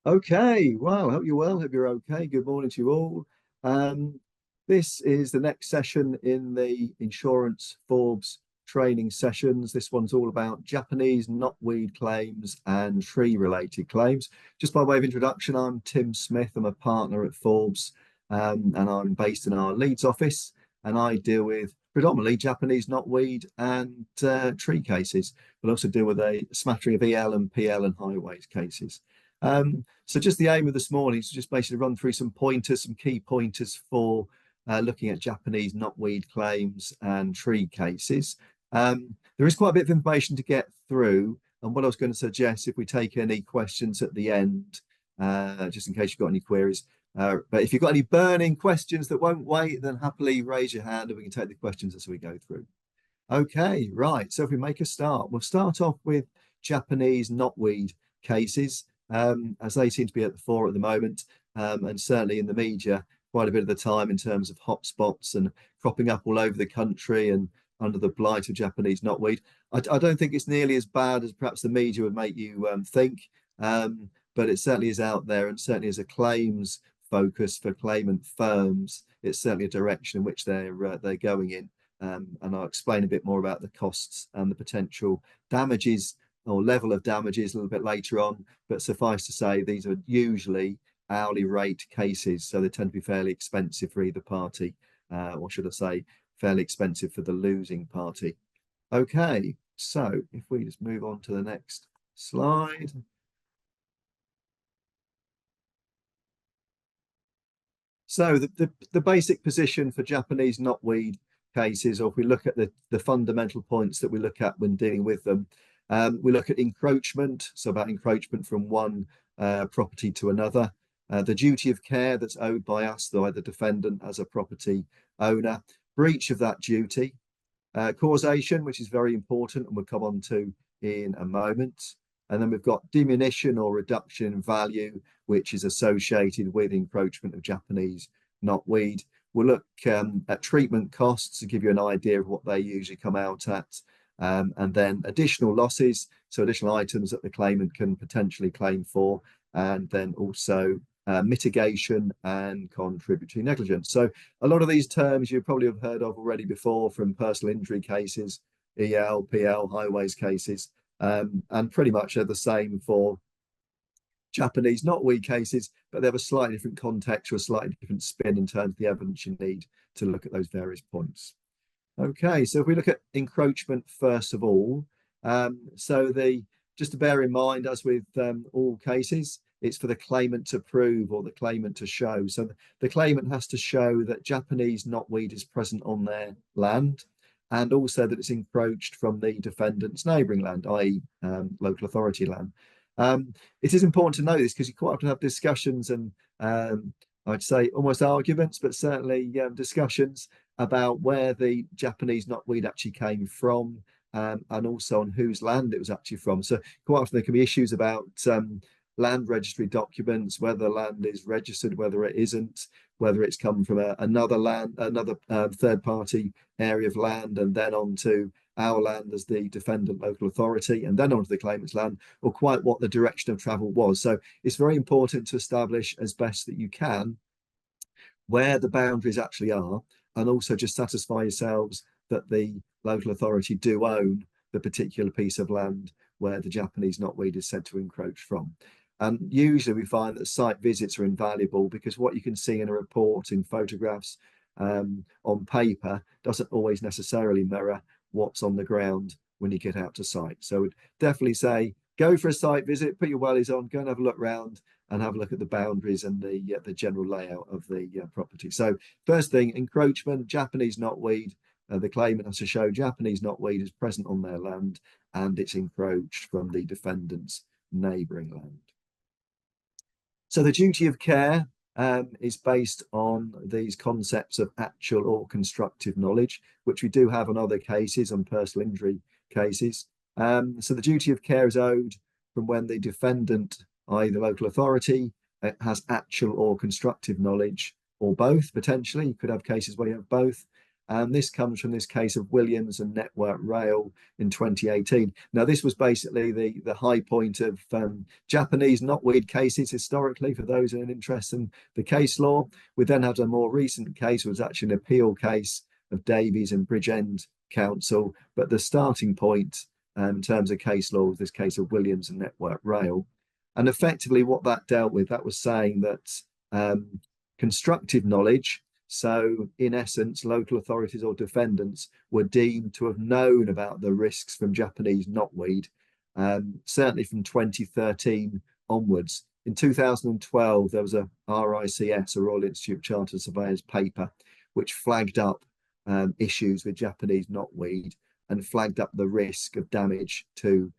Okay, wow, hope you're well, hope you're okay. Good morning to you all. Um, this is the next session in the Insurance Forbes training sessions. This one's all about Japanese knotweed claims and tree-related claims. Just by way of introduction, I'm Tim Smith. I'm a partner at Forbes, and I'm based in our Leeds office, and I deal with predominantly Japanese knotweed and tree cases, but also deal with a smattering of EL and PL and highways cases. So just the aim of this morning is to just basically run through some pointers, some key pointers for looking at Japanese knotweed claims and tree cases. There is quite a bit of information to get through, and what I was going to suggest, if we take any questions at the end, just in case you've got any queries. But if you've got any burning questions that won't wait, then happily raise your hand and we can take the questions as we go through. Okay, right. So if we make a start, we'll start off with Japanese knotweed cases, as they seem to be at the fore at the moment, and certainly in the media quite a bit of the time in terms of hotspots and cropping up all over the country and under the blight of Japanese knotweed. I don't think it's nearly as bad as perhaps the media would make you think, but it certainly is out there, and certainly as a claims focus for claimant firms, it's certainly a direction in which they're going in. And I'll explain a bit more about the costs and the potential damages or level of damages a little bit later on. But suffice to say, these are usually hourly rate cases, so they tend to be fairly expensive for either party, or should I say, fairly expensive for the losing party. Okay, so if we just move on to the next slide. So the basic position for Japanese knotweed cases, or if we look at the fundamental points that we look at when dealing with them, we look at encroachment, so about encroachment from one property to another, the duty of care that's owed by us, by the defendant as a property owner, breach of that duty, causation, which is very important and we'll come on to in a moment. And then we've got diminution or reduction in value, which is associated with encroachment of Japanese knotweed. We'll look at treatment costs to give you an idea of what they usually come out at. And then additional losses, so additional items that the claimant can potentially claim for, and then also mitigation and contributory negligence. So a lot of these terms you probably have heard of already before from personal injury cases, EL, PL, highways cases, and pretty much they're the same for Japanese knotweed cases, but they have a slightly different context or a slightly different spin in terms of the evidence you need to look at those various points. Okay, so if we look at encroachment first of all, just to bear in mind, as with all cases, it's for the claimant to prove or the claimant to show. So the claimant has to show that Japanese knotweed is present on their land, and also that it's encroached from the defendant's neighbouring land, i.e. Local authority land. It is important to know this because you quite often have discussions and I'd say almost arguments, but certainly discussions about where the Japanese knotweed actually came from, and also on whose land it was actually from. So quite often there can be issues about land registry documents, whether the land is registered, whether it isn't, whether it's come from another third party area of land and then onto our land as the defendant local authority and then onto the claimant's land, or quite what the direction of travel was. So it's very important to establish as best that you can where the boundaries actually are, and also just satisfy yourselves that the local authority do own the particular piece of land where the Japanese knotweed is said to encroach from. And usually we find that site visits are invaluable because what you can see in a report, in photographs, on paper, doesn't always necessarily mirror what's on the ground when you get out to site. So I'd definitely say go for a site visit, put your wellies on, go and have a look around and have a look at the boundaries and the general layout of the property. So first thing, encroachment, Japanese knotweed. The claimant has to show Japanese knotweed is present on their land and it's encroached from the defendant's neighbouring land. So the duty of care is based on these concepts of actual or constructive knowledge, which we do have on other cases, on personal injury cases. So the duty of care is owed from when the defendant, i.e. the local authority, has actual or constructive knowledge, or both, potentially. You could have cases where you have both, And this comes from this case of Williams and Network Rail in 2018. Now, this was basically the high point of Japanese knotweed cases historically, for those in an interest in the case law. We then had a more recent case, was actually an appeal case of Davies and Bridgend Council. But the starting point in terms of case law was this case of Williams and Network Rail. And effectively what that dealt with, that was saying that constructive knowledge, so in essence, local authorities or defendants were deemed to have known about the risks from Japanese knotweed, certainly from 2013 onwards. In 2012, there was a RICS, a Royal Institute of Chartered Surveyors paper, which flagged up issues with Japanese knotweed and flagged up the risk of damage to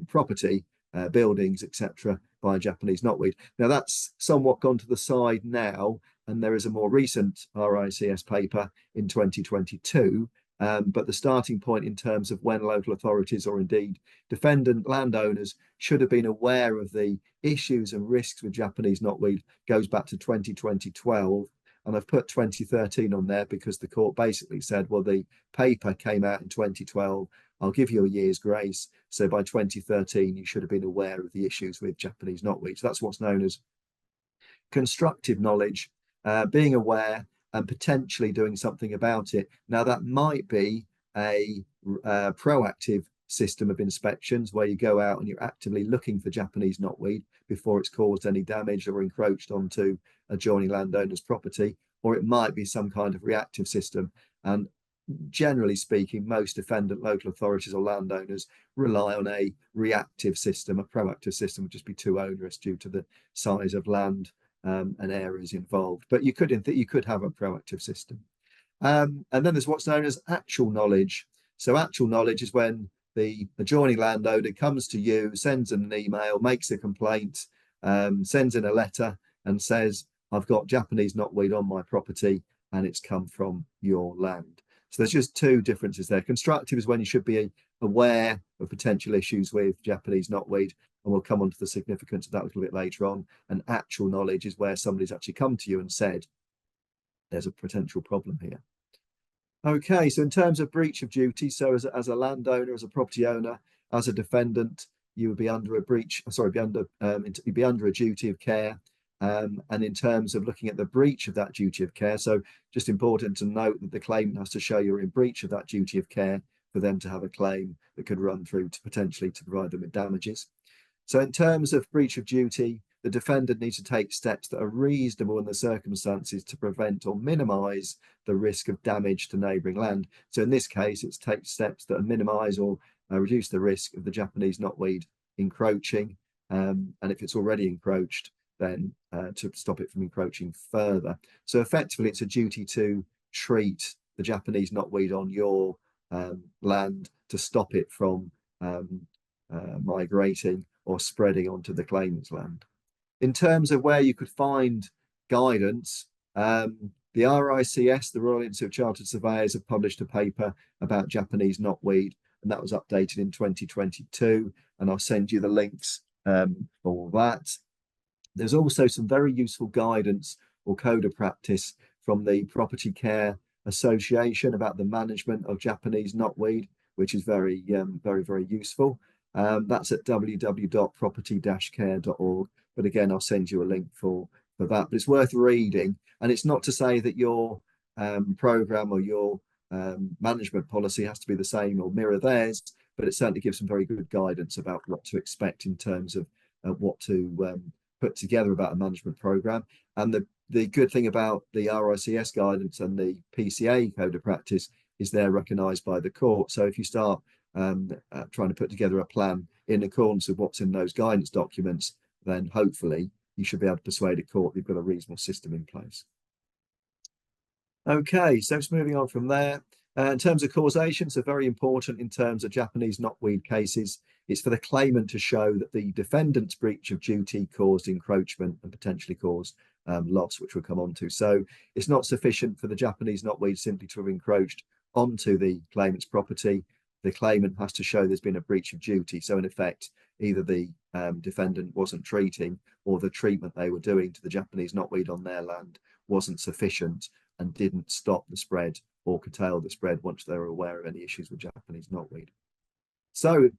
property, buildings, etc., by Japanese knotweed. Now, that's somewhat gone to the side now, and there is a more recent RICS paper in 2022. But the starting point in terms of when local authorities or indeed defendant landowners should have been aware of the issues and risks with Japanese knotweed goes back to 2012. And I've put 2013 on there because the court basically said, well, the paper came out in 2012. I'll give you a year's grace. So by 2013, you should have been aware of the issues with Japanese knotweed. So that's what's known as constructive knowledge, being aware and potentially doing something about it. Now, that might be a proactive system of inspections where you go out and you're actively looking for Japanese knotweed before it's caused any damage or encroached onto adjoining landowner's property, or it might be some kind of reactive system. And generally speaking, most defendant local authorities or landowners rely on a reactive system. A proactive system would just be too onerous due to the size of land and areas involved. But you could have a proactive system. And then there's what's known as actual knowledge. So actual knowledge is when the adjoining landowner comes to you, sends an email, makes a complaint, sends in a letter and says, I've got Japanese knotweed on my property and it's come from your land. So there's just two differences there. Constructive is when you should be aware of potential issues with Japanese knotweed, and we'll come on to the significance of that a little bit later on. And actual knowledge is where somebody's actually come to you and said, there's a potential problem here. Okay, so in terms of breach of duty, so as a landowner, as a property owner, as a defendant, you would be under a breach, sorry, you'd be under a duty of care. And in terms of looking at the breach of that duty of care, so just important to note that the claimant has to show you're in breach of that duty of care for them to have a claim that could run through to potentially to provide them with damages. So in terms of breach of duty, the defendant needs to take steps that are reasonable in the circumstances to prevent or minimise the risk of damage to neighbouring land. So in this case, it's take steps that minimise or reduce the risk of the Japanese knotweed encroaching. And if it's already encroached, then to stop it from encroaching further. So effectively, it's a duty to treat the Japanese knotweed on your land to stop it from migrating or spreading onto the claimant's land. In terms of where you could find guidance, the RICS, the Royal Institute of Chartered Surveyors, have published a paper about Japanese knotweed, and that was updated in 2022, and I'll send you the links for that. There's also some very useful guidance or code of practice from the Property Care Association about the management of Japanese knotweed, which is very, very useful. That's at www.property-care.org. But again, I'll send you a link for that. But it's worth reading. And it's not to say that your program or your management policy has to be the same or mirror theirs, but it certainly gives some very good guidance about what to expect in terms of what to put together about a management program. And the good thing about the RICS guidance and the PCA code of practice is they're recognised by the court. So if you start trying to put together a plan in accordance with what's in those guidance documents, then hopefully you should be able to persuade a court you've got a reasonable system in place. Okay, so just moving on from there. In terms of causation, so very important in terms of Japanese knotweed cases, it's for the claimant to show that the defendant's breach of duty caused encroachment and potentially caused loss, which we'll come on to. So it's not sufficient for the Japanese knotweed simply to have encroached onto the claimant's property. The claimant has to show there's been a breach of duty. So in effect, either the defendant wasn't treating or the treatment they were doing to the Japanese knotweed on their land wasn't sufficient and didn't stop the spread or curtail the spread once they were aware of any issues with Japanese knotweed. So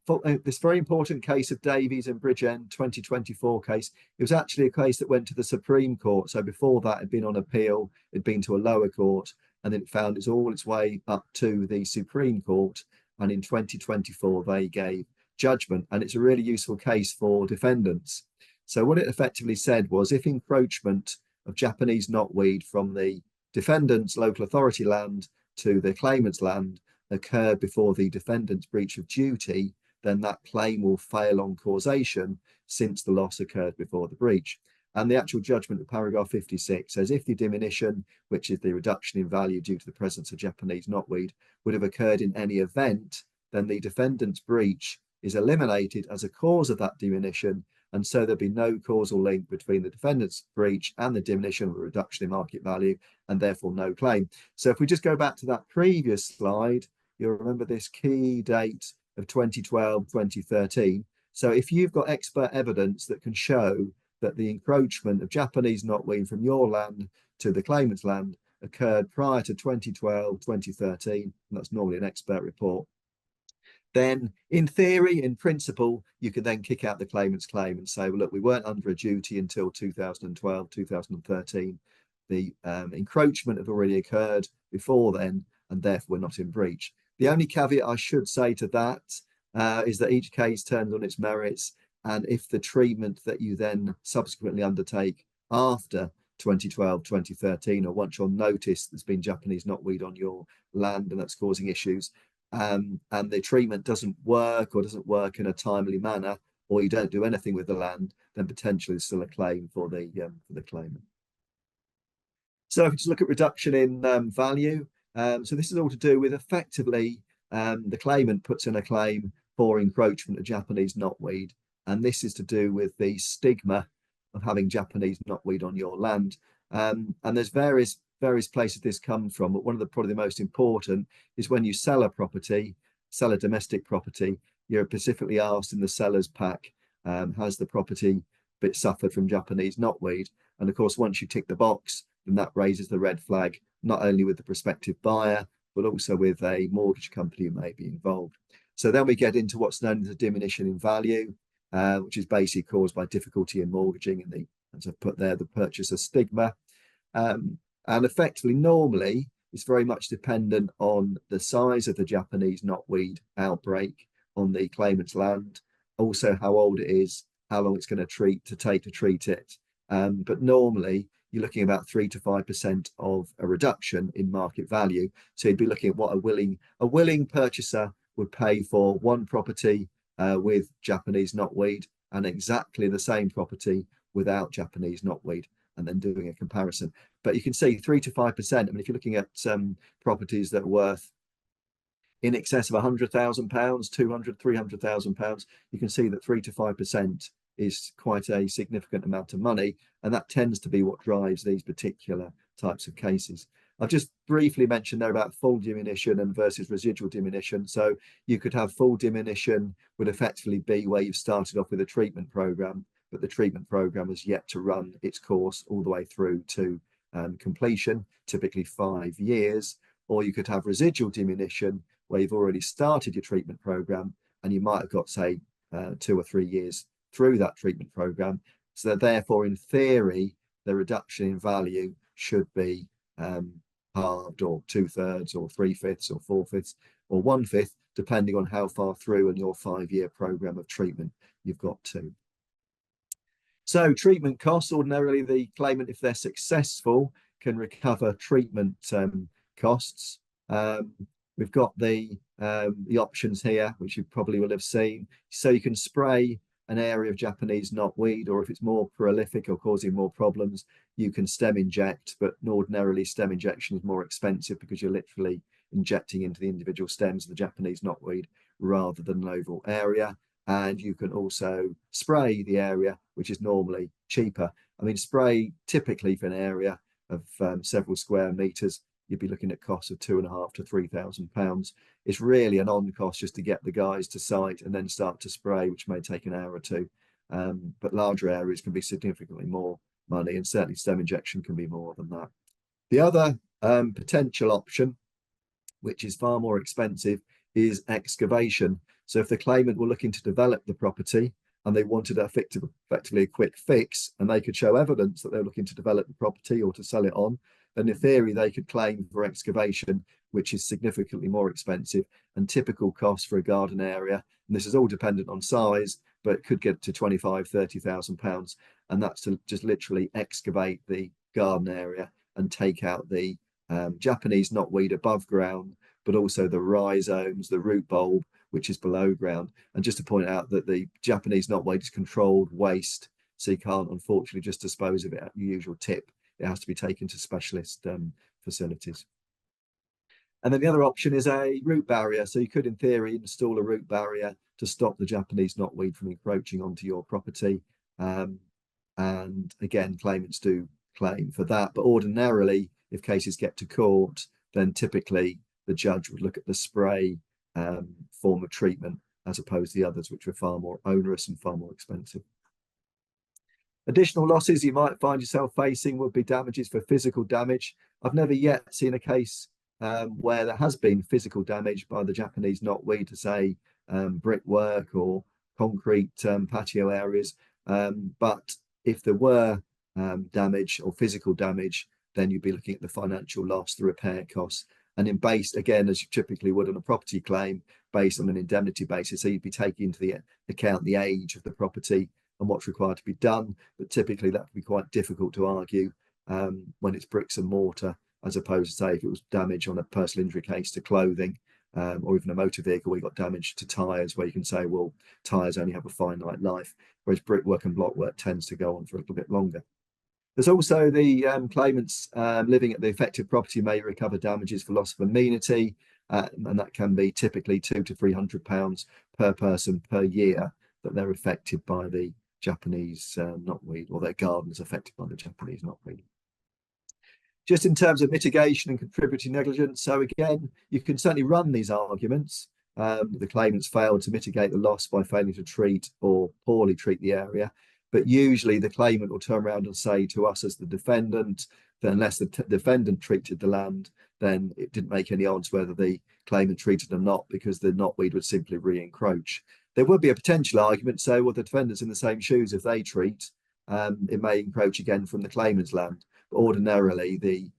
this very important case of Davies and Bridgend 2024 case, it was actually a case that went to the Supreme Court. So before that, it had been on appeal, it had been to a lower court, and then it found its way up to the Supreme Court. And in 2024, they gave judgment. And it's a really useful case for defendants. So what it effectively said was, if encroachment of Japanese knotweed from the defendant's local authority land to the claimant's land occurred before the defendant's breach of duty, then that claim will fail on causation since the loss occurred before the breach. And the actual judgment of paragraph 56 says, if the diminution, which is the reduction in value due to the presence of Japanese knotweed, would have occurred in any event, then the defendant's breach is eliminated as a cause of that diminution, and so there'd be no causal link between the defendant's breach and the diminution or reduction in market value, and therefore no claim. So if we just go back to that previous slide, you'll remember this key date of 2012, 2013. So if you've got expert evidence that can show that the encroachment of Japanese knotweed from your land to the claimant's land occurred prior to 2012, 2013, and that's normally an expert report, then in theory, in principle, you could then kick out the claimant's claim and say, well, look, we weren't under a duty until 2012, 2013. The encroachment had already occurred before then, and therefore we're not in breach. The only caveat I should say to that is that each case turns on its merits, and if the treatment that you then subsequently undertake after 2012, 2013, or once you're noticed there's been Japanese knotweed on your land and that's causing issues, and the treatment doesn't work or doesn't work in a timely manner, or you don't do anything with the land, then potentially there's still a claim for the claimant. So if you just look at reduction in value, so this is all to do with effectively the claimant puts in a claim for encroachment of Japanese knotweed, and this is to do with the stigma of having Japanese knotweed on your land. And there's various places this comes from, but one of the probably the most important is when you sell a property, sell a domestic property, you're specifically asked in the seller's pack, has the property bit suffered from Japanese knotweed? And of course, once you tick the box, then that raises the red flag, not only with the prospective buyer, but also with a mortgage company who may be involved. So then we get into what's known as a diminution in value, which is basically caused by difficulty in mortgaging and as I've put there, the purchaser stigma. And effectively, normally, it's very much dependent on the size of the Japanese knotweed outbreak on the claimant's land, also how old it is, how long it's going to take to treat it. But normally, you're looking about 3 to 5% of a reduction in market value. So you'd be looking at what a willing purchaser would pay for one property with Japanese knotweed and exactly the same property without Japanese knotweed, and then doing a comparison. But you can see 3 to 5%. I mean, if you're looking at properties that are worth in excess of £100,000, 200, £300,000, you can see that 3 to 5% is quite a significant amount of money, and that tends to be what drives these particular types of cases. I've just briefly mentioned there about full diminution and versus residual diminution. So you could have full diminution would effectively be where you've started off with a treatment program, but the treatment program has yet to run its course all the way through to completion, typically 5 years. Or you could have residual diminution where you've already started your treatment program and you might have got, say, 2 or 3 years through that treatment program. So therefore, in theory, the reduction in value should be halved, or 2/3, or 3/5, or 4/5, or 1/5, depending on how far through in your 5-year program of treatment you've got to. So treatment costs, ordinarily the claimant, if they're successful, can recover treatment costs. We've got the options here, which you probably will have seen. So you can spray an area of Japanese knotweed, or if it's more prolific or causing more problems, you can stem inject, but ordinarily stem injection is more expensive because you're literally injecting into the individual stems of the Japanese knotweed rather than an overall area. And you can also spray the area, which is normally cheaper. I mean, spray typically for an area of several square meters, you'd be looking at costs of £2,500 to £3,000. It's really an on cost just to get the guys to site and then start to spray, which may take an hour or two. But larger areas can be significantly more money, and certainly stem injection can be more than that. The other potential option which is far more expensive, is excavation. So if the claimant were looking to develop the property and they wanted effectively a quick fix, and they could show evidence that they're looking to develop the property or to sell it on, then in theory they could claim for excavation, which is significantly more expensive and typical cost for a garden area. And this is all dependent on size, but it could get to 25, 30,000 pounds. And that's to just literally excavate the garden area and take out the Japanese knotweed above ground, but also the rhizomes, the root bulb, which is below ground. And just to point out that the Japanese knotweed is controlled waste, so you can't unfortunately just dispose of it at your usual tip. It has to be taken to specialist facilities. And then the other option is a root barrier. So you could, in theory, install a root barrier to stop the Japanese knotweed from encroaching onto your property. And again, claimants do claim for that. But ordinarily, if cases get to court, then typically the judge would look at the spray form of treatment as opposed to the others, which are far more onerous and far more expensive. Additional losses you might find yourself facing would be damages for physical damage. I've never yet seen a case where there has been physical damage by the Japanese knotweed to, say, brickwork or concrete patio areas. But if there were damage or physical damage, then you'd be looking at the financial loss, the repair costs, and based, again, as you typically would on a property claim, based on an indemnity basis. So you'd be taking into the account the age of the property and what's required to be done. But typically that would be quite difficult to argue when it's bricks and mortar, as opposed to, say, if it was damage on a personal injury case to clothing or even a motor vehicle where you got damage to tyres, where you can say, well, tyres only have a finite life, whereas brickwork and blockwork tends to go on for a little bit longer. There's also the claimants living at the affected property may recover damages for loss of amenity, and that can be typically £200 to £300 per person per year that they're affected by the Japanese knotweed, or their gardens affected by the Japanese knotweed. Just in terms of mitigation and contributing negligence, so again, you can certainly run these arguments. The claimants failed to mitigate the loss by failing to treat or poorly treat the area. But usually the claimant will turn around and say to us as the defendant that unless the defendant treated the land, then it didn't make any odds whether the claimant treated or not, because the knotweed would simply re-encroach. There would be a potential argument, so, well, the defendant's in the same shoes. If they treat, it may encroach again from the claimant's land. But ordinarily, the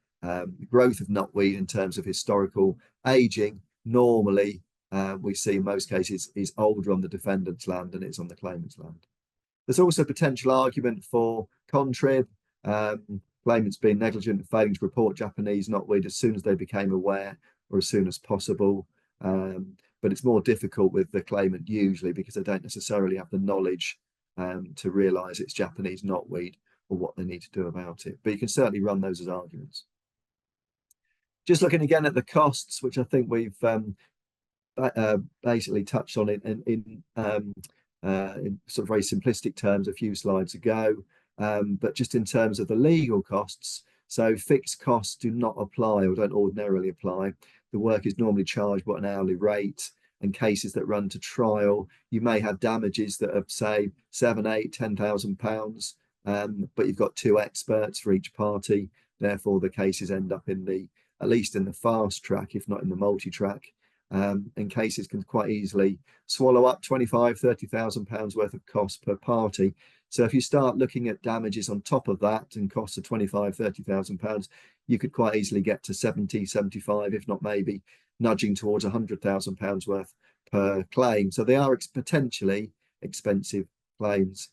growth of knotweed in terms of historical aging, normally we see in most cases is older on the defendant's land than it's on the claimant's land. There's also a potential argument for contrib, claimants being negligent and failing to report Japanese knotweed as soon as they became aware or as soon as possible. But it's more difficult with the claimant usually because they don't necessarily have the knowledge to realise it's Japanese knotweed or what they need to do about it. But you can certainly run those as arguments. Just looking again at the costs, which I think we've basically touched on in sort of very simplistic terms a few slides ago, but just in terms of the legal costs, so fixed costs do not apply or don't ordinarily apply. The work is normally charged at an hourly rate, and cases that run to trial, you may have damages that are, say, £7,000, £8,000, £10,000, but you've got two experts for each party. Therefore, the cases end up at least in the fast track, if not in the multi-track. And cases can quite easily swallow up £25,000, £30,000 worth of cost per party. So if you start looking at damages on top of that and costs of £25,000, £30,000, you could quite easily get to 70, 75, if not maybe nudging towards £100,000 worth per claim. So they are potentially expensive claims.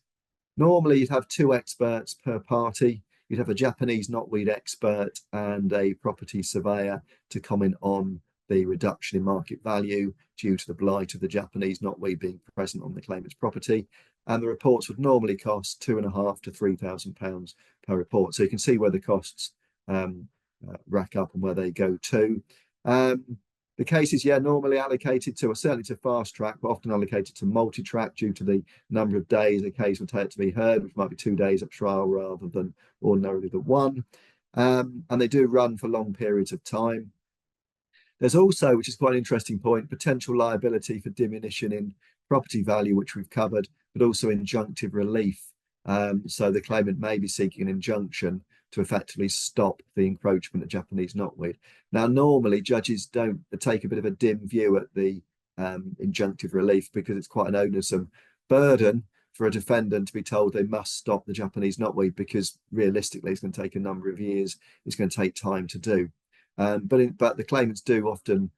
Normally you'd have two experts per party. You'd have a Japanese knotweed expert and a property surveyor to comment on the reduction in market value due to the blight of the Japanese knotweed being present on the claimant's property. And the reports would normally cost £2,500 to £3,000 per report. So you can see where the costs rack up and where they go to. The cases, normally allocated to, or certainly to fast track, but often allocated to multi-track due to the number of days a case will take to be heard, which might be 2 days at trial rather than ordinarily the one. And they do run for long periods of time. There's also, which is quite an interesting point, potential liability for diminution in property value, which we've covered, but also injunctive relief. So the claimant may be seeking an injunction to effectively stop the encroachment of Japanese knotweed. Now, normally judges don't take a bit of a dim view at the injunctive relief because it's quite an onerous burden for a defendant to be told they must stop the Japanese knotweed, because realistically it's going to take a number of years. It's going to take time to do. But the claimants do often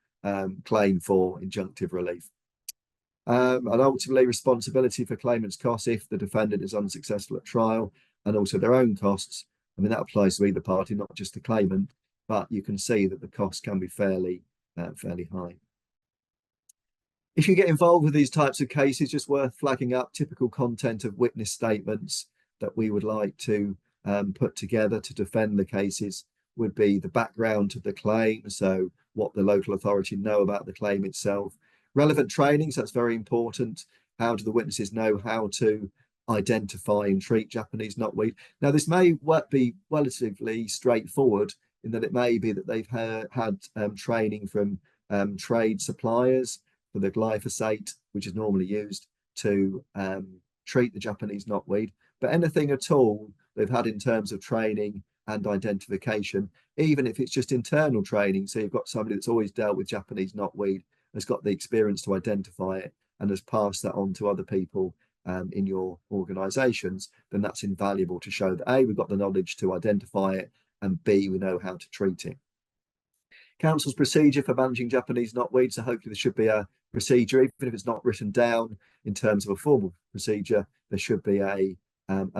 claim for injunctive relief. And ultimately, responsibility for claimants' costs if the defendant is unsuccessful at trial, and also their own costs. I mean, that applies to either party, not just the claimant, but you can see that the costs can be fairly high. If you get involved with these types of cases, just worth flagging up typical content of witness statements that we would like to put together to defend the cases would be the background to the claim, so what the local authority know about the claim itself. Relevant training, so that's very important. How do the witnesses know how to identify and treat Japanese knotweed? Now, this may be relatively straightforward in that it may be that they've had training from trade suppliers for the glyphosate, which is normally used to treat the Japanese knotweed. But anything at all they've had in terms of training and identification, even if it's just internal training, so you've got somebody that's always dealt with Japanese knotweed, has got the experience to identify it, and has passed that on to other people in your organisations, then that's invaluable to show that A, we've got the knowledge to identify it, and B, we know how to treat it. Council's procedure for managing Japanese knotweed, so hopefully there should be a procedure, even if it's not written down in terms of a formal procedure, there should be a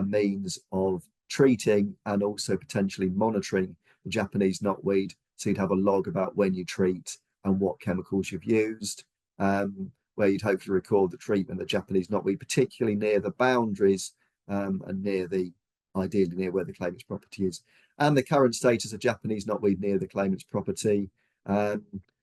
means of treating and also potentially monitoring the Japanese knotweed. So you'd have a log about when you treat and what chemicals you've used, where you'd hopefully record the treatment of the Japanese knotweed, particularly near the boundaries and ideally near where the claimant's property is, and the current status of Japanese knotweed near the claimant's property.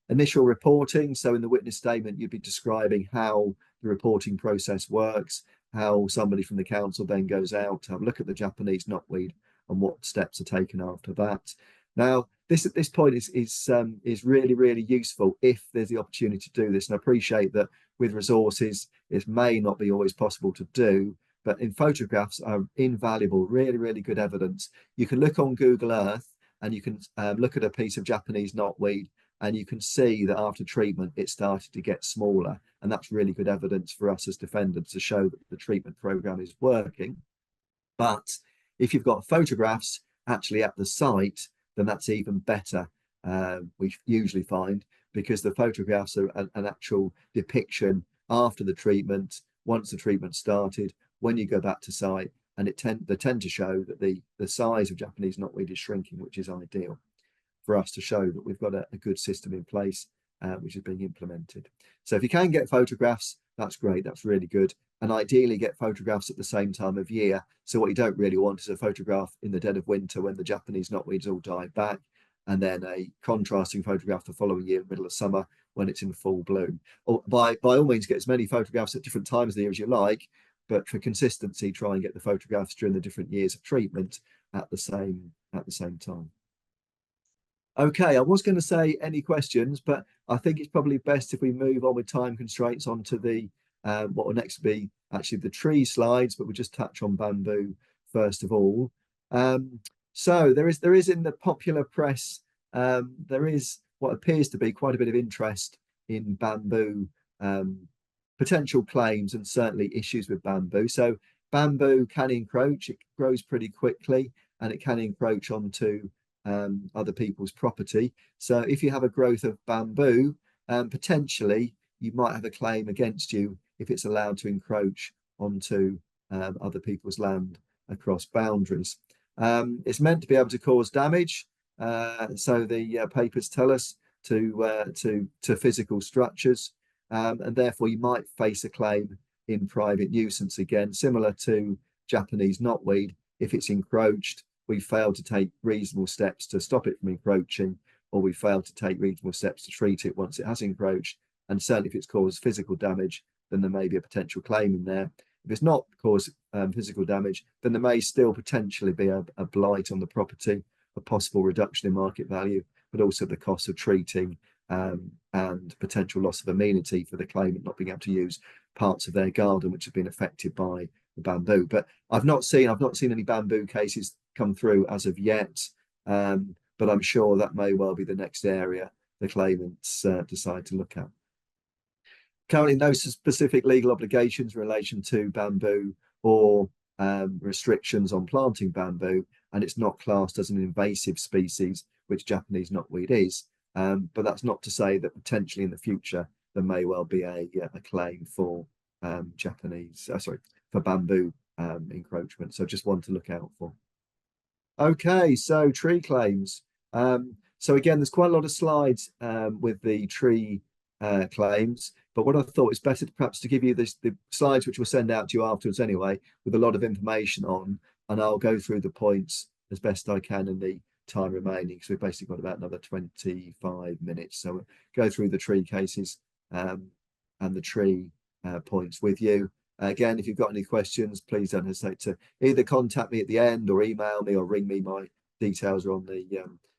Initial reporting, so in the witness statement you'd be describing how the reporting process works, how somebody from the council then goes out to have a look at the Japanese knotweed and what steps are taken after that. Now, this at this point is really, really useful if there's the opportunity to do this. And I appreciate that with resources, it may not be always possible to do, but in photographs are invaluable, really, really good evidence. You can look on Google Earth and you can look at a piece of Japanese knotweed, and you can see that after treatment, it started to get smaller. And that's really good evidence for us as defendants to show that the treatment program is working. But if you've got photographs actually at the site, then that's even better, we usually find, because the photographs are an actual depiction after the treatment, once the treatment started, when you go back to site, and they tend to show that the size of Japanese knotweed is shrinking, which is ideal for us to show that we've got a good system in place, which is being implemented. So if you can get photographs, that's great, that's really good. And ideally get photographs at the same time of year. So what you don't really want is a photograph in the dead of winter when the Japanese knotweed's all died back, and then a contrasting photograph the following year in the middle of summer when it's in full bloom. Or by all means, get as many photographs at different times of the year as you like, but for consistency, try and get the photographs during the different years of treatment at the same time. Okay, I was going to say any questions, but I think it's probably best if we move on with time constraints onto the what will next be actually the tree slides, but we'll just touch on bamboo first of all. So there is in the popular press, there is what appears to be quite a bit of interest in bamboo, potential claims and certainly issues with bamboo. So bamboo can encroach, it grows pretty quickly, and it can encroach onto other people's property. So if you have a growth of bamboo, potentially you might have a claim against you if it's allowed to encroach onto other people's land across boundaries. It's meant to be able to cause damage, so the papers tell us, to physical structures, and therefore you might face a claim in private nuisance again, similar to Japanese knotweed. If it's encroached, we failed to take reasonable steps to stop it from encroaching, or we failed to take reasonable steps to treat it once it has encroached. And certainly if it's caused physical damage, then there may be a potential claim in there. If it's not caused physical damage, then there may still potentially be a blight on the property, a possible reduction in market value, but also the cost of treating and potential loss of amenity for the claimant not being able to use parts of their garden which have been affected by the bamboo. But I've not seen any bamboo cases come through as of yet, but I'm sure that may well be the next area the claimants decide to look at. Currently, no specific legal obligations in relation to bamboo or restrictions on planting bamboo, and it's not classed as an invasive species, which Japanese knotweed is. But that's not to say that potentially in the future there may well be a claim for for bamboo encroachment. So just one to look out for. Okay, so tree claims. So again, there's quite a lot of slides with the tree claims, but what I thought is better perhaps to give you the slides, which we'll send out to you afterwards anyway, with a lot of information on, and I'll go through the points as best I can in the time remaining. So we've basically got about another 25 minutes. So we'll go through the tree cases and the tree points with you. Again, if you've got any questions, please don't hesitate to either contact me at the end or email me or ring me. My details are on the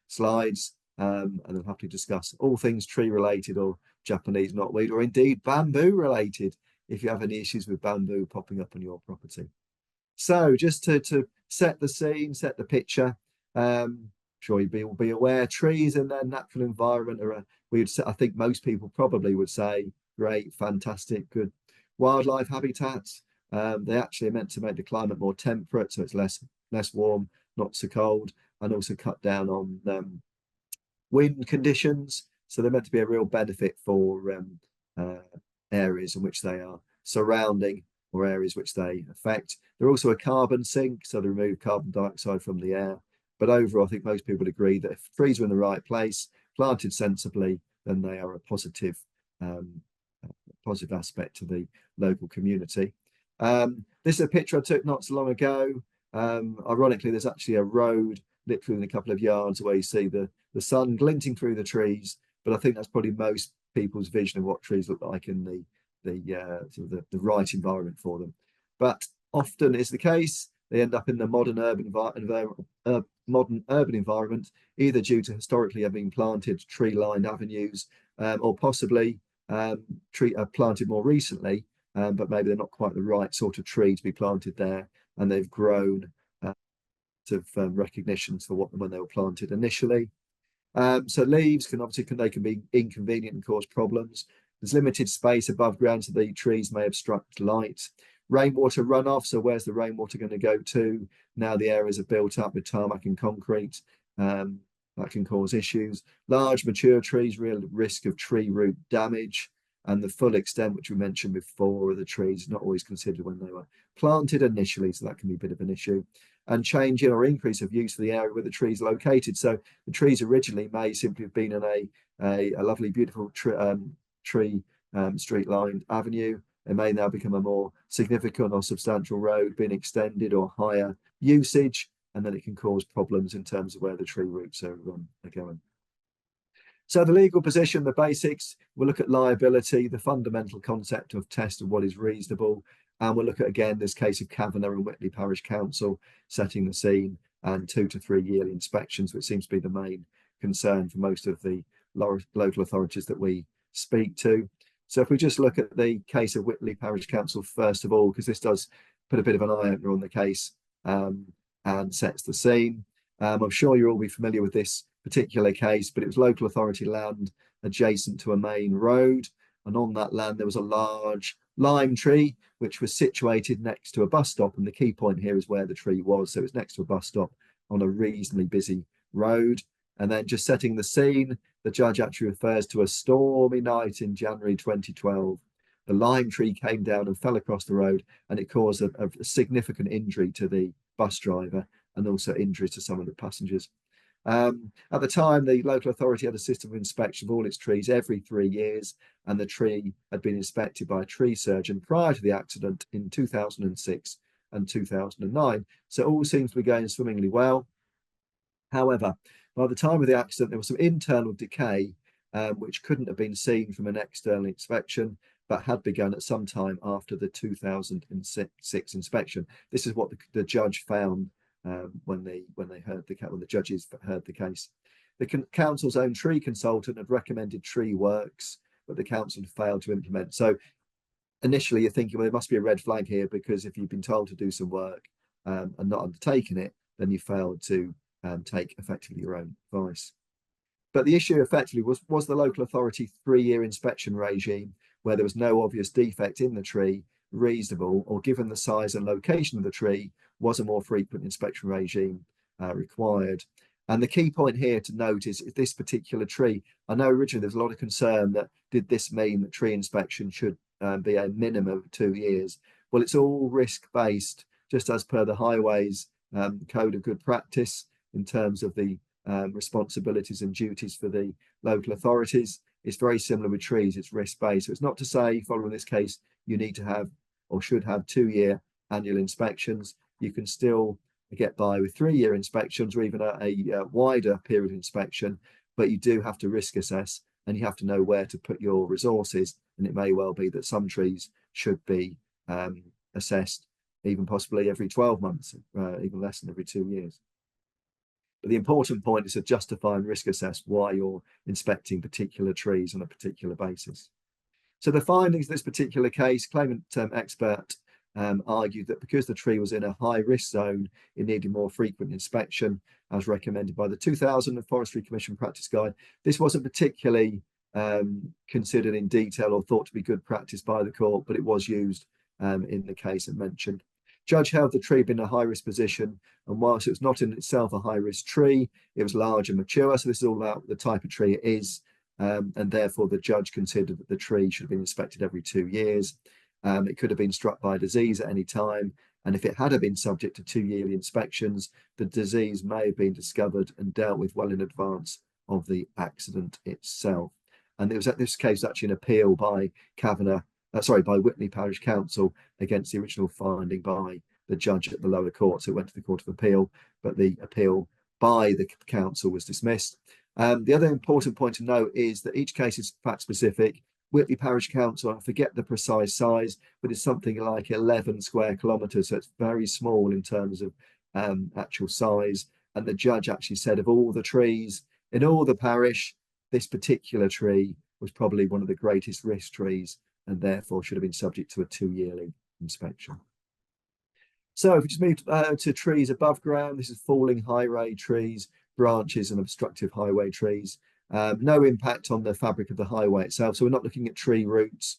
slides, and I'll happily discuss all things tree related or Japanese knotweed, or indeed bamboo related if you have any issues with bamboo popping up on your property. So just to set the scene, set the picture, I'm sure you'll be aware trees in their natural environment are I think most people probably would say great, fantastic, good wildlife habitats. They actually are meant to make the climate more temperate, so it's less warm, not so cold, and also cut down on wind conditions. So they're meant to be a real benefit for areas in which they are surrounding or areas which they affect. They're also a carbon sink, so they remove carbon dioxide from the air. But overall, I think most people would agree that if trees are in the right place, planted sensibly, then they are a positive aspect to the local community. This is a picture I took not so long ago. Ironically, there's actually a road literally in a couple of yards where you see the sun glinting through the trees, but I think that's probably most people's vision of what trees look like in the right environment for them. But often is the case, they end up in the modern urban environment, either due to historically having planted tree-lined avenues, or possibly planted more recently, but maybe they're not quite the right sort of tree to be planted there, and they've grown recognitions for when they were planted initially. So leaves can be inconvenient and cause problems. There's limited space above ground, so the trees may obstruct light. Rainwater runoff, so where's the rainwater going to go to? Now the areas are built up with tarmac and concrete. That can cause issues. Large mature trees, real risk of tree root damage, and the full extent, which we mentioned before, of the trees not always considered when they were planted initially, so that can be a bit of an issue. And change in or increase of use of the area where the tree is located. So the trees originally may simply have been in a lovely, beautiful tree street-lined avenue. It may now become a more significant or substantial road being extended or higher usage, and then it can cause problems in terms of where the tree roots are going. So the legal position, the basics, we'll look at liability, the fundamental concept of test of what is reasonable, and we'll look at, again, this case of Kavanagh and Whitley Parish Council setting the scene, and 2 to 3 yearly inspections, which seems to be the main concern for most of the local authorities that we speak to. So if we just look at the case of Whitley Parish Council first of all, because this does put a bit of an eye-opener on the case and sets the scene. I'm sure you'll all be familiar with this particular case, but it was local authority land adjacent to a main road, and on that land there was a large lime tree which was situated next to a bus stop, and the key point here is where the tree was. So it's next to a bus stop on a reasonably busy road. And then just setting the scene, the judge actually refers to a stormy night in January 2012. The lime tree came down and fell across the road, and it caused a significant injury to the bus driver and also injuries to some of the passengers. At the time, the local authority had a system of inspection of all its trees every 3 years, and the tree had been inspected by a tree surgeon prior to the accident in 2006 and 2009. So all seems to be going swimmingly well. However, by the time of the accident, there was some internal decay, which couldn't have been seen from an external inspection, but had begun at some time after the 2006 inspection. This is what the judge found when the judges heard the case. The council's own tree consultant had recommended tree works, but the council failed to implement. So initially you're thinking, well, there must be a red flag here, because if you've been told to do some work and not undertaken it, then you failed to take effectively your own advice. But the issue effectively was the local authority 3-year inspection regime, where there was no obvious defect in the tree, reasonable, or given the size and location of the tree, was a more frequent inspection regime required. And the key point here to note is this particular tree. I know originally there was a lot of concern that did this mean that tree inspection should be a minimum of 2 years? Well, it's all risk-based, just as per the Highways Code of Good Practice in terms of the responsibilities and duties for the local authorities. It's very similar with trees, it's risk-based. So it's not to say, following this case, you need to have or should have 2-year annual inspections. You can still get by with 3-year inspections or even a wider period inspection, but you do have to risk assess and you have to know where to put your resources. And it may well be that some trees should be assessed even possibly every 12 months, even less than every 2 years. But the important point is to justify and risk assess why you're inspecting particular trees on a particular basis. So the findings of this particular case, claimant expert argued that because the tree was in a high risk zone, it needed more frequent inspection, as recommended by the 2000 Forestry Commission Practice Guide. This wasn't particularly considered in detail or thought to be good practice by the court, but it was used in the case it mentioned. Judge held the tree in a high-risk position, and whilst it was not in itself a high-risk tree, it was large and mature. So this is all about the type of tree it is, and therefore the judge considered that the tree should have been inspected every 2 years. It could have been struck by disease at any time, and if it had been subject to 2 yearly inspections, the disease may have been discovered and dealt with well in advance of the accident itself. And it was at this case actually an appeal by by Witney Parish Council against the original finding by the judge at the lower court. So it went to the Court of Appeal, but the appeal by the council was dismissed. The other important point to note is that each case is fact specific. Whitley Parish Council, I forget the precise size, but it's something like 11 square kilometres, so it's very small in terms of actual size. And the judge actually said of all the trees in all the parish, this particular tree was probably one of the greatest risk trees and therefore should have been subject to a 2-yearly inspection. So if we just move to trees above ground, this is falling highway trees, branches and obstructive highway trees. No impact on the fabric of the highway itself. So we're not looking at tree roots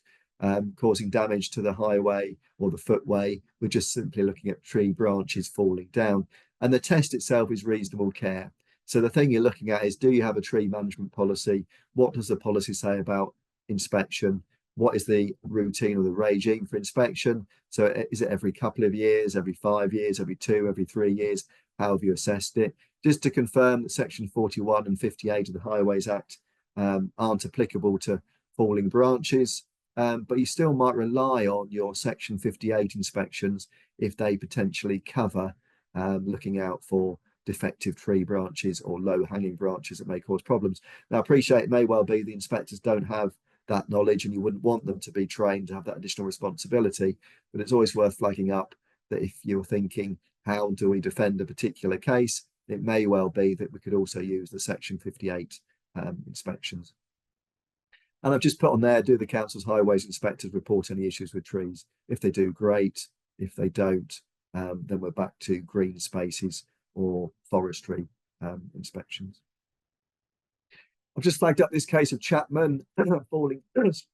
causing damage to the highway or the footway. We're just simply looking at tree branches falling down. And the test itself is reasonable care. So the thing you're looking at is, do you have a tree management policy? What does the policy say about inspection? What is the routine or the regime for inspection? So is it every couple of years, every 5 years, every 2, every 3 years? How have you assessed it? Just to confirm that section 41 and 58 of the Highways Act aren't applicable to falling branches, but you still might rely on your section 58 inspections if they potentially cover looking out for defective tree branches or low hanging branches that may cause problems. Now, I appreciate it may well be the inspectors don't have that knowledge and you wouldn't want them to be trained to have that additional responsibility, but it's always worth flagging up that if you're thinking, how do we defend a particular case, it may well be that we could also use the section 58 inspections. And I've just put on there, do the council's highways inspectors report any issues with trees? If they do, great. If they don't, then we're back to green spaces or forestry inspections. I've just flagged up this case of Chapman falling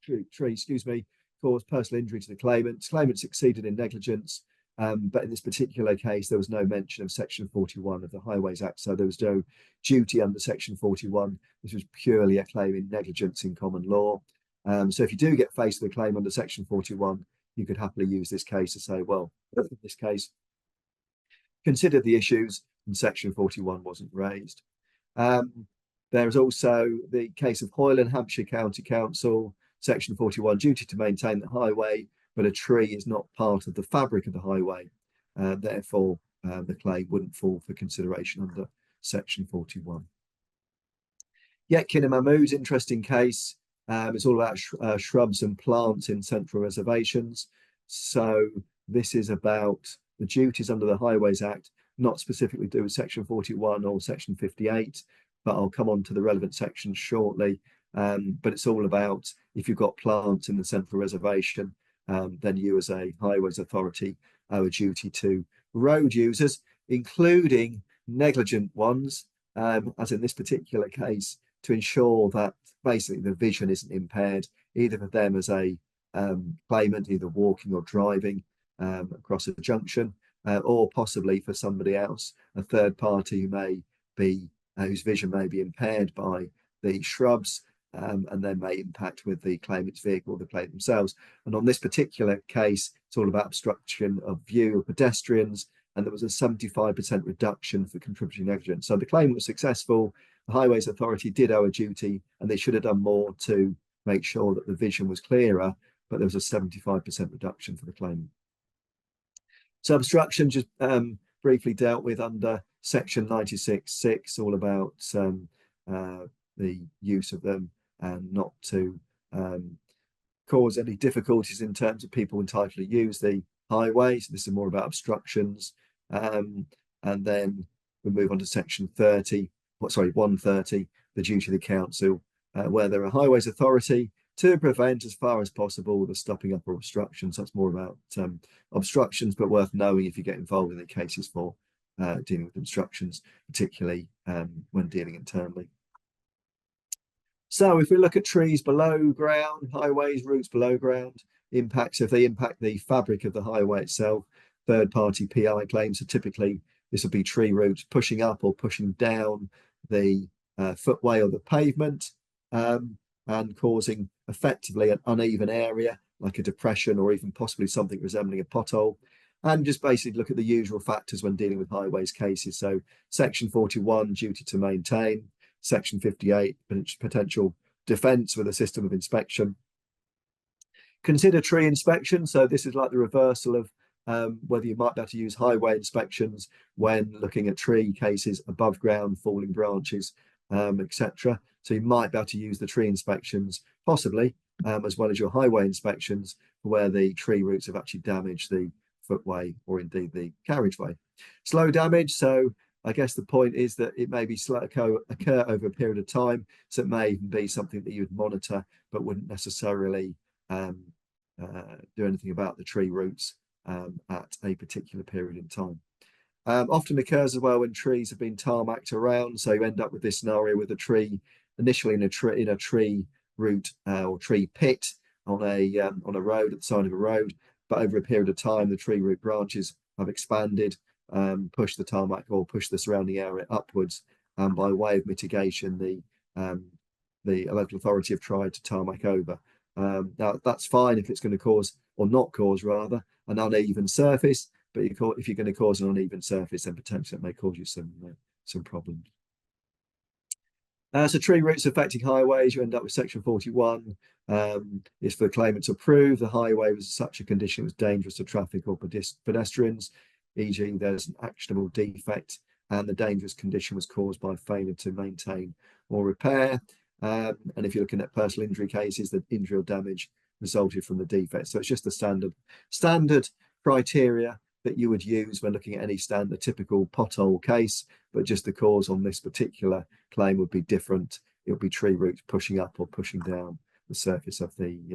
tree, caused personal injury to the claimant. Claimant succeeded in negligence, but in this particular case, there was no mention of section 41 of the Highways Act, so there was no duty under section 41. This was purely a claim in negligence in common law. So if you do get faced with a claim under section 41, you could happily use this case to say, well, in this case, consider the issues and section 41 wasn't raised. There is also the case of Hoyland, Hampshire County Council, section 41, duty to maintain the highway, but a tree is not part of the fabric of the highway. Therefore, the claim wouldn't fall for consideration under section 41. Yetkin and Mahmood's interesting case. It's all about shrubs and plants in central reservations. So this is about the duties under the Highways Act, not specifically to do with section 41 or section 58, but I'll come on to the relevant sections shortly. But it's all about if you've got plants in the central reservation, then you as a highways authority owe a duty to road users. including negligent ones, as in this particular case, to ensure that basically the vision isn't impaired, either for them as a claimant, either walking or driving across a junction, or possibly for somebody else, a third party who may be whose vision may be impaired by the shrubs, and then may impact with the claimant's vehicle or the claimant themselves. And on this particular case, it's all about obstruction of view of pedestrians, and there was a 75% reduction for contributory negligence. So the claim was successful. The Highways Authority did owe a duty, and they should have done more to make sure that the vision was clearer, but there was a 75% reduction for the claimant. So obstruction just briefly dealt with under section 96.6, all about the use of them and not to cause any difficulties in terms of people entitled to use the highway. So this is more about obstructions. And then we move on to section 130, the duty of the council, where there are Highways Authority to prevent as far as possible the stopping up or obstructions. That's more about obstructions, but worth knowing if you get involved in the cases for dealing with obstructions, particularly when dealing internally. So if we look at trees below ground, highways, routes below ground, impacts, if they impact the fabric of the highway itself, third-party PI claims. So typically this would be tree roots pushing up or pushing down the footway or the pavement, and causing effectively an uneven area like a depression or even possibly something resembling a pothole. And just basically look at the usual factors when dealing with highways cases. So section 41, duty to maintain. Section 58, potential defence with a system of inspection. Consider tree inspection. So this is like the reversal of whether you might be able to use highway inspections when looking at tree cases above ground, falling branches, etc. So you might be able to use the tree inspections possibly, as well as your highway inspections, where the tree roots have actually damaged the footway or indeed the carriageway. Slow damage. So I guess the point is that it may be occur over a period of time. So it may even be something that you would monitor, but wouldn't necessarily do anything about the tree roots at a particular period in time. Often occurs as well when trees have been tarmacked around. So you end up with this scenario with a tree initially in a tree root or tree pit on a road, at the side of a road, but over a period of time the tree root branches have expanded, push the tarmac or push the surrounding area upwards, and by way of mitigation the local authority have tried to tarmac over. Now that's fine if it's going to cause, or not cause rather, an uneven surface, but if you're going to cause an uneven surface, then potentially it may cause you some problems. So tree roots affecting highways, you end up with section 41. Is for the claimant to prove the highway was such a condition it was dangerous to traffic or pedestrians, e.g. there's an actionable defect and the dangerous condition was caused by failure to maintain or repair. And if you're looking at personal injury cases, the injury or damage resulted from the defect. So it's just the standard criteria that you would use when looking at any standard typical pothole case, but just the cause on this particular claim would be different. It would be tree roots pushing up or pushing down the surface of the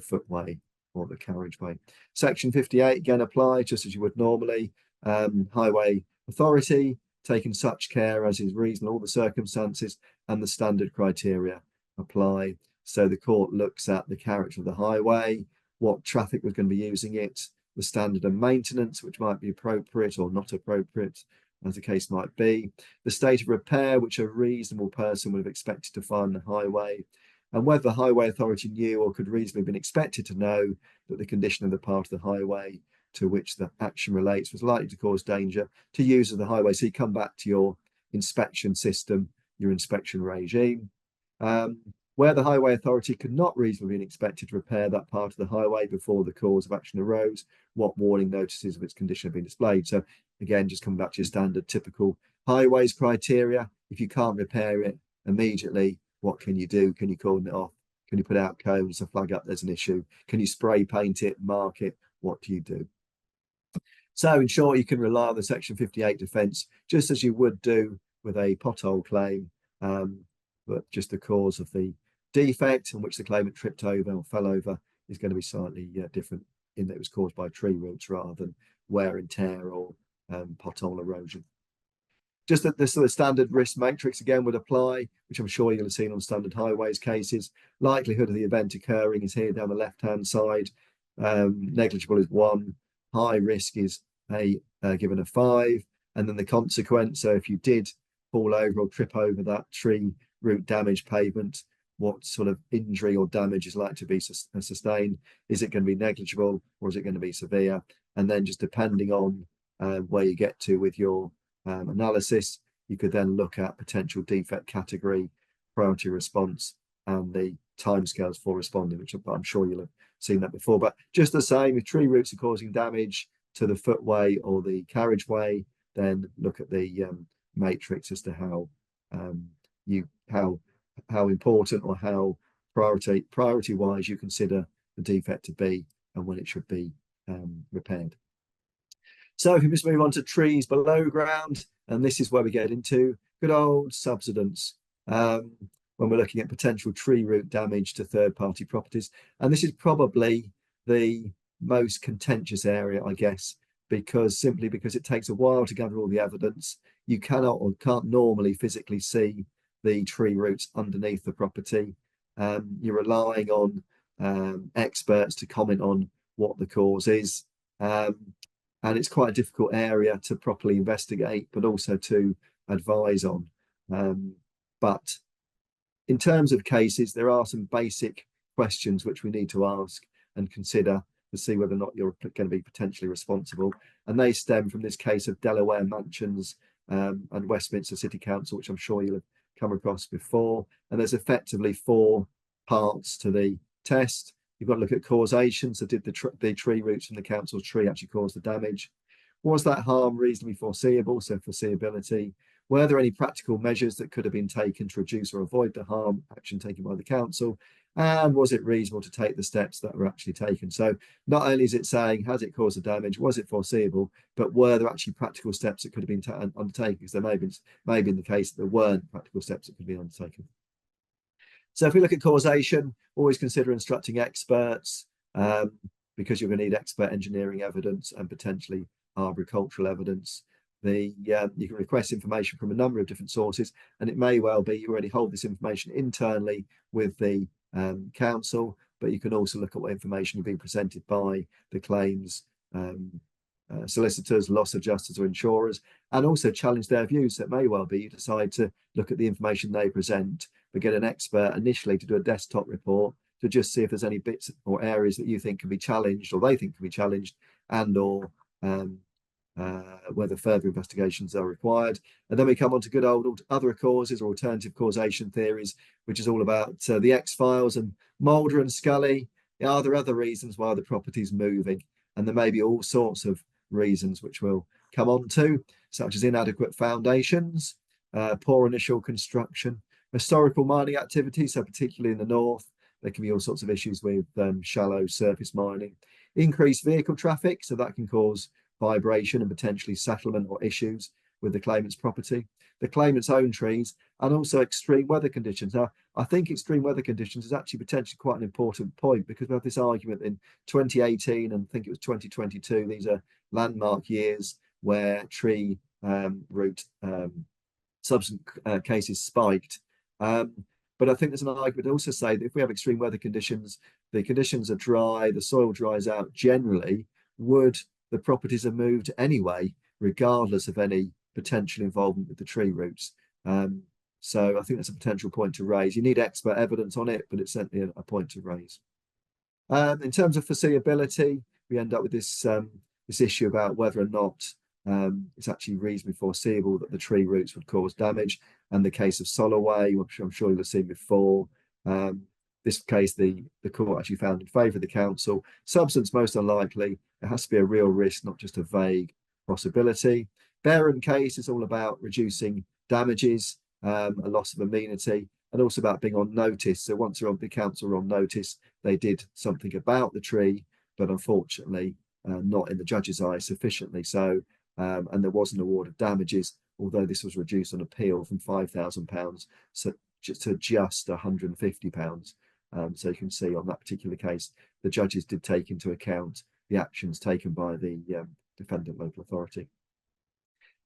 footway or the carriageway. Section 58 again applies just as you would normally. Highway Authority taking such care as is reasonable, all the circumstances and the standard criteria apply. So the court looks at the character of the highway, what traffic was going to be using it, the standard of maintenance, which might be appropriate or not appropriate, as the case might be, the state of repair, which a reasonable person would have expected to find the highway, and whether the Highway Authority knew or could reasonably have been expected to know that the condition of the part of the highway to which the action relates was likely to cause danger to users of the highway. So you come back to your inspection system, your inspection regime. Where the Highway Authority could not reasonably be expected to repair that part of the highway before the cause of action arose, what warning notices of its condition have been displayed. So again, just come back to your standard typical highways criteria. If you can't repair it immediately, what can you do? Can you cordon it off? Can you put out cones to flag up there's an issue? Can you spray paint it, mark it? What do you do? So in short, you can rely on the Section 58 defence just as you would do with a pothole claim, but just the cause of the defect in which the claimant tripped over or fell over is going to be slightly different in that it was caused by tree roots rather than wear and tear or pothole erosion. Just that the sort of standard risk matrix again would apply, which I'm sure you'll have seen on standard highways cases. Likelihood of the event occurring is here down the left-hand side. Negligible is 1, high risk is given a 5, and then the consequence. So if you did fall over or trip over that tree root damaged pavement, what sort of injury or damage is likely to be sustained? Is it going to be negligible or is it going to be severe? And then just depending on where you get to with your analysis, you could then look at potential defect category, priority response, and the timescales for responding, which I'm sure you'll have seen that before. But just the same, if tree roots are causing damage to the footway or the carriageway, then look at the matrix as to how how important or how priority wise you consider the defect to be and when it should be repaired. So if we just move on to trees below ground, and this is where we get into good old subsidence when we're looking at potential tree root damage to third-party properties. And this is probably the most contentious area, I guess, simply because it takes a while to gather all the evidence. You cannot or can't normally physically see the tree roots underneath the property. You're relying on experts to comment on what the cause is. And it's quite a difficult area to properly investigate, but also to advise on. But in terms of cases, there are some basic questions which we need to ask and consider to see whether or not you're going to be potentially responsible. And they stem from this case of Delaware Mansions and Westminster City Council, which I'm sure you'll have come across before. And there's effectively 4 parts to the test. You've got to look at causation. So did the tree roots from the council's tree actually cause the damage? Was that harm reasonably foreseeable? So foreseeability. Were there any practical measures that could have been taken to reduce or avoid the harm action taken by the council? And was it reasonable to take the steps that were actually taken? So not only is it saying, has it caused the damage? Was it foreseeable? But were there actually practical steps that could have been undertaken? Because there may be in the case that there weren't practical steps that could be undertaken. So if we look at causation, always consider instructing experts because you're going to need expert engineering evidence and potentially arboricultural evidence. You can request information from a number of different sources, and it may well be you already hold this information internally with the council, but you can also look at what information you've been presented by the claims solicitors, loss adjusters or insurers, and also challenge their views. So it may well be you decide to look at the information they present, but get an expert initially to do a desktop report to just see if there's any bits or areas that you think can be challenged or they think can be challenged, and or whether further investigations are required. And then we come on to good old other causes or alternative causation theories, which is all about the X-Files and Mulder and Scully. Are there other reasons why the property's moving? And there may be all sorts of reasons which we'll come on to, such as inadequate foundations, poor initial construction, historical mining activity, so particularly in the north, there can be all sorts of issues with shallow surface mining, increased vehicle traffic, so that can cause vibration and potentially settlement or issues with the claimant's property, the claimant's own trees, and also extreme weather conditions. Now, I think extreme weather conditions is actually potentially quite an important point, because we have this argument in 2018 and I think it was 2022. These are landmark years where tree root subsequent cases spiked. But I think there's an argument to also say that if we have extreme weather conditions, the conditions are dry, the soil dries out generally, the properties are moved anyway, regardless of any potential involvement with the tree roots. So I think that's a potential point to raise. You need expert evidence on it, but it's certainly a point to raise. In terms of foreseeability, we end up with this issue about whether or not it's actually reasonably foreseeable that the tree roots would cause damage. And the case of Soloway, which I'm sure you'll have seen before, this case, the court actually found in favour of the council. Substance most unlikely. It has to be a real risk, not just a vague possibility. Barron case is all about reducing damages, a loss of amenity, and also about being on notice. So once the council were on notice, they did something about the tree, but unfortunately not in the judge's eye sufficiently so. And there was an award of damages, although this was reduced on appeal from £5,000 to just £150. So you can see on that particular case, the judges did take into account the actions taken by the defendant local authority.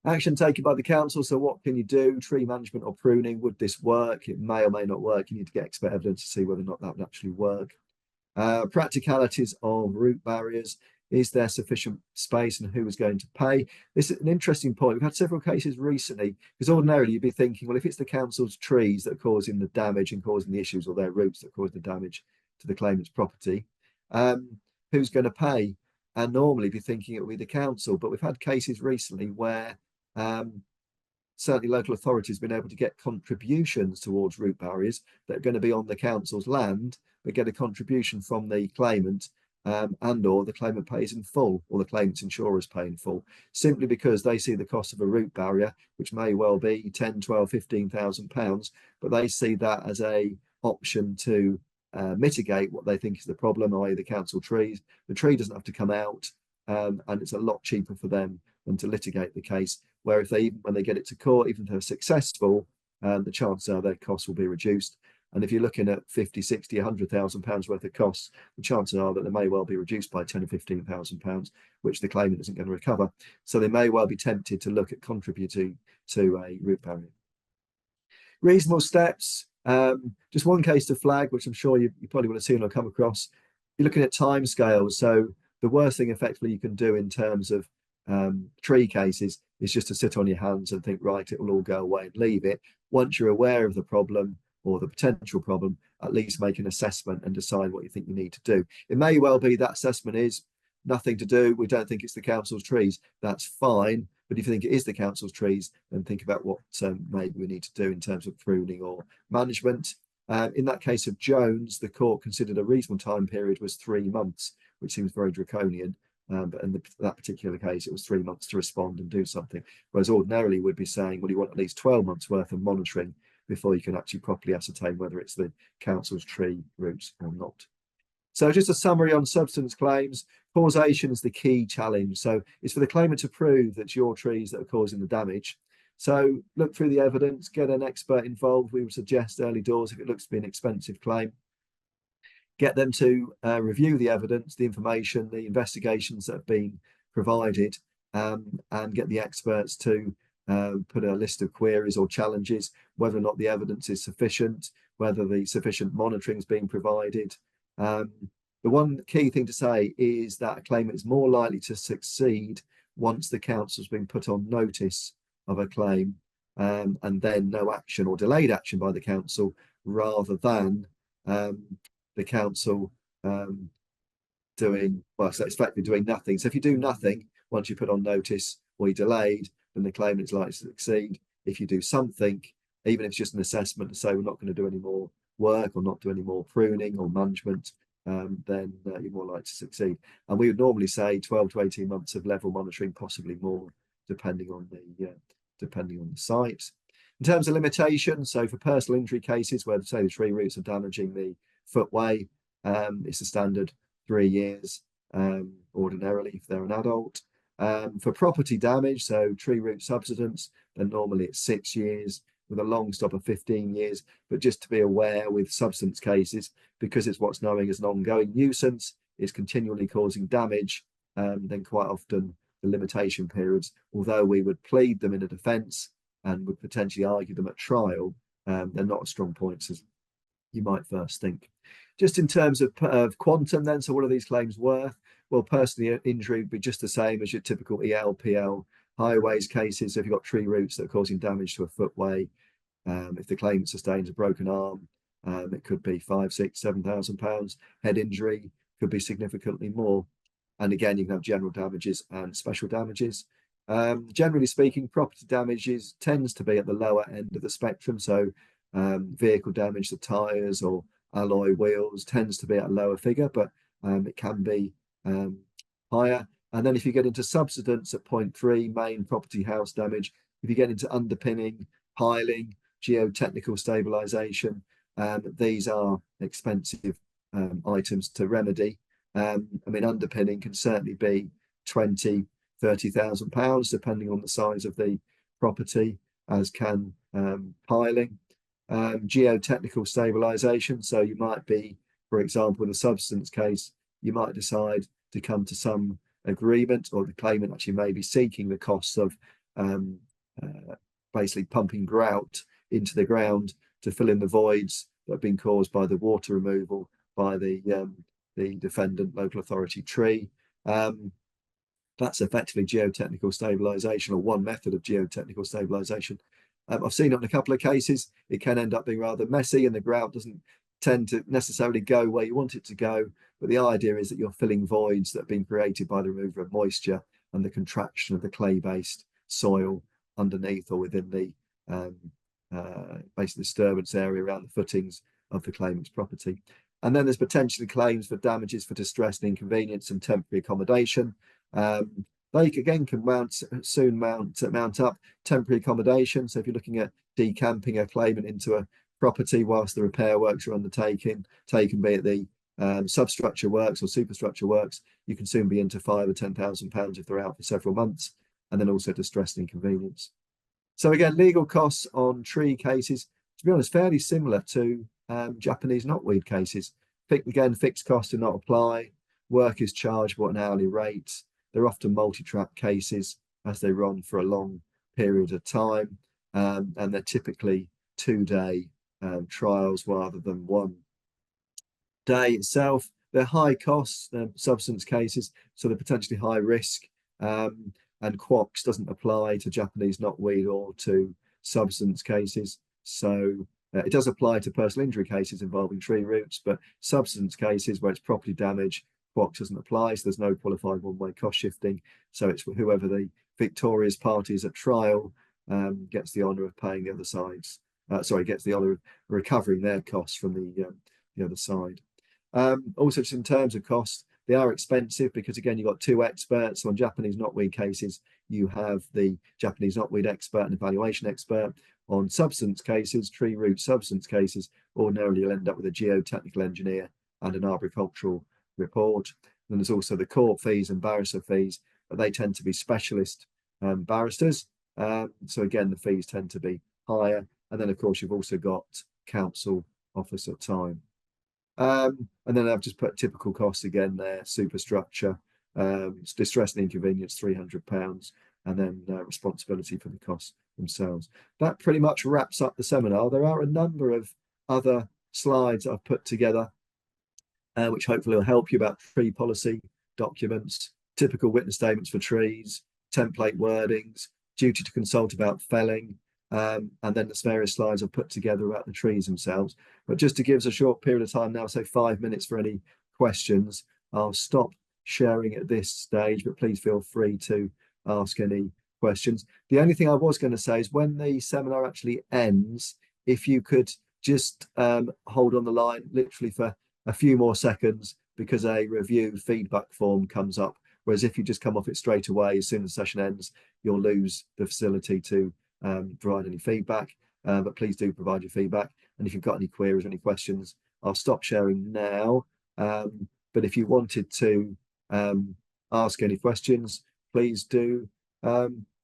Action taken by the council. So what can you do? Tree management or pruning, would this work? It may or may not work. You need to get expert evidence to see whether or not that would actually work. Practicalities of root barriers. Is there sufficient space and who is going to pay? This is an interesting point. We've had several cases recently, because ordinarily you'd be thinking, well, if it's the council's trees that are causing the damage and causing the issues, or their roots that cause the damage to the claimant's property, who's going to pay? And normally be thinking it will be the council, but we've had cases recently where certainly local authorities have been able to get contributions towards root barriers that are going to be on the council's land, but get a contribution from the claimant, and or the claimant pays in full, or the claimant's insurers pay in full, simply because they see the cost of a root barrier, which may well be 10, 12, 15,000 pounds, but they see that as a option to mitigate what they think is the problem, i.e. the council trees. The tree doesn't have to come out, and it's a lot cheaper for them than to litigate the case, where if they, when they get it to court, even if they're successful, the chances are their costs will be reduced. And if you're looking at 50, 60, 100,000 pounds worth of costs, the chances are that they may well be reduced by 10 or 15,000 pounds, which the claimant isn't going to recover. So they may well be tempted to look at contributing to a root barrier. Reasonable steps. Just one case to flag, which I'm sure you probably would have seen or come across. You're looking at time scales. So the worst thing effectively you can do in terms of tree cases is just to sit on your hands and think, right, it will all go away, and leave it. Once you're aware of the problem or the potential problem, at least make an assessment and decide what you think you need to do. It may well be that assessment is nothing to do, we don't think it's the council's trees. That's fine. But if you think it is the council's trees, then think about what maybe we need to do in terms of pruning or management. In that case of Jones, the court considered a reasonable time period was 3 months, which seems very draconian. But in that particular case, it was 3 months to respond and do something. Whereas ordinarily we'd be saying, well, you want at least 12 months worth of monitoring before you can actually properly ascertain whether it's the council's tree roots or not. So just a summary on substance claims. Causation is the key challenge. So it's for the claimant to prove that it's your trees that are causing the damage. So look through the evidence, get an expert involved. We would suggest early doors if it looks to be an expensive claim. Get them to review the evidence, the information, the investigations that have been provided, and get the experts to put a list of queries or challenges, whether or not the evidence is sufficient, whether the sufficient monitoring is being provided. The one key thing to say is that a claimant is more likely to succeed once the council's been put on notice of a claim, and then no action or delayed action by the council, rather than the council doing, well, so it's effectively doing nothing. So if you do nothing once you put on notice or you delayed, then the claimant is likely to succeed. If you do something, even if it's just an assessment to say we're not going to do any more work or not do any more pruning or management, then you're more likely to succeed. And we would normally say 12 to 18 months of level monitoring, possibly more, depending on the site. In terms of limitations, so for personal injury cases where, say, the tree roots are damaging the footway, it's a standard 3 years ordinarily if they're an adult. For property damage, so tree root subsidence, then normally it's 6 years, with a long stop of 15 years. But just to be aware with substance cases, because it's what's known as an ongoing nuisance, it's continually causing damage, then quite often the limitation periods, although we would plead them in a defence and would potentially argue them at trial, they're not as strong points as you might first think. Just in terms of quantum then, so what are these claims worth? Well, personal injury would be just the same as your typical EL, PL, highways cases. So if you've got tree roots that are causing damage to a footway, if the claimant sustains a broken arm, it could be 5, 6, 7,000 pounds. Head injury could be significantly more. And again, you can have general damages and special damages. Generally speaking, property damages tends to be at the lower end of the spectrum. So vehicle damage to tyres or alloy wheels tends to be at a lower figure, but it can be higher. And then if you get into subsidence at 0.3, main property house damage, if you get into underpinning, piling, geotechnical stabilisation, these are expensive items to remedy. I mean, underpinning can certainly be 20, 30,000 pounds, depending on the size of the property, as can piling. Geotechnical stabilisation, so you might be, for example, in a substance case, you might decide to come to some agreement, or the claimant actually may be seeking the costs of basically pumping grout into the ground to fill in the voids that have been caused by the water removal by the defendant local authority tree. That's effectively geotechnical stabilisation, or one method of geotechnical stabilisation. I've seen it in a couple of cases. It can end up being rather messy, and the grout doesn't tend to necessarily go where you want it to go. But the idea is that you're filling voids that have been created by the removal of moisture and the contraction of the clay-based soil underneath or within the basic disturbance area around the footings of the claimant's property. And then there's potentially claims for damages for distress and inconvenience and temporary accommodation. They again can soon mount up temporary accommodation. So if you're looking at decamping a claimant into a property whilst the repair works are undertaken, be it the substructure works or superstructure works, you can soon be into £5,000 or £10,000 if they're out for several months, and then also distress and inconvenience. So again, legal costs on tree cases, to be honest, fairly similar to Japanese knotweed cases. Again, fixed costs do not apply. Work is chargeable at an hourly rate. They're often multi-track cases as they run for a long period of time, and they're typically 2-day trials rather than 1 day itself. They're high costs, they're substance cases, so they're potentially high risk. And quox doesn't apply to Japanese knotweed or to substance cases. So it does apply to personal injury cases involving tree roots, but substance cases where it's property damage, quox doesn't apply, so there's no qualified one-way cost shifting. So it's whoever the victorious parties at trial gets the honour of paying the other side's, gets the honour of recovering their costs from the other side. Also, just in terms of cost, they are expensive because, again, you've got 2 experts. So on Japanese knotweed cases, you have the Japanese knotweed expert and evaluation expert. On substance cases, tree root substance cases, ordinarily you'll end up with a geotechnical engineer and an arboricultural report. And there's also the court fees and barrister fees, but they tend to be specialist barristers. So again, the fees tend to be higher. And then, of course, you've also got counsel officer time. And then I've just put typical costs again there: superstructure, distress and inconvenience, £300, and then responsibility for the costs themselves. That pretty much wraps up the seminar. There are a number of other slides I've put together, which hopefully will help you about tree policy documents, typical witness statements for trees, template wordings, duty to consult about felling, and then there's various slides I've put together about the trees themselves. But just to give us a short period of time now, say 5 minutes for any questions, I'll stop sharing at this stage, but please feel free to ask any questions. The only thing I was going to say is when the seminar actually ends, if you could just hold on the line literally for a few more seconds, because a review feedback form comes up. Whereas if you just come off it straight away, as soon as the session ends, you'll lose the facility to provide any feedback. But please do provide your feedback. And if you've got any queries or any questions, I'll stop sharing now. But if you wanted to ask any questions, please do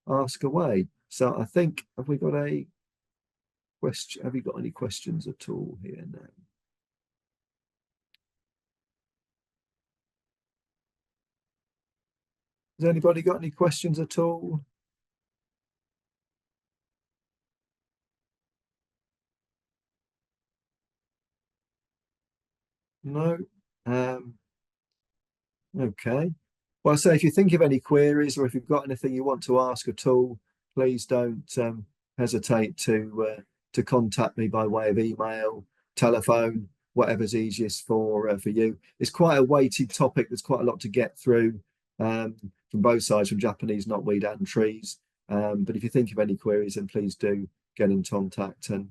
ask away. So I think, have we got a question? Have you got any questions at all here now? Has anybody got any questions at all? No. Okay. Well, so if you think of any queries or if you've got anything you want to ask at all, please don't hesitate to contact me by way of email, telephone, whatever's easiest for you. It's quite a weighted topic. There's quite a lot to get through from both sides, from Japanese knotweed and trees. But if you think of any queries, then please do get in contact, and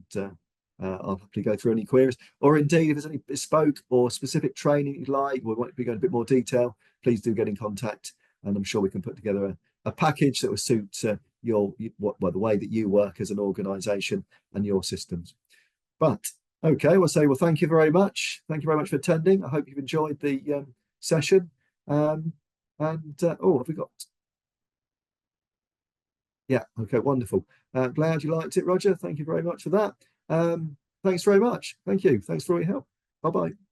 I'll happily go through any queries. Or indeed, if there's any bespoke or specific training you'd like, or want to go into a bit more detail, please do get in contact, and I'm sure we can put together a package that will suit the way that you work as an organisation and your systems. But okay, well, thank you very much. Thank you very much for attending. I hope you've enjoyed the session. Oh, have we got? Yeah, okay, wonderful. Glad you liked it, Roger. Thank you very much for that. Thanks very much. Thank you. Thanks for all your help. Bye-bye.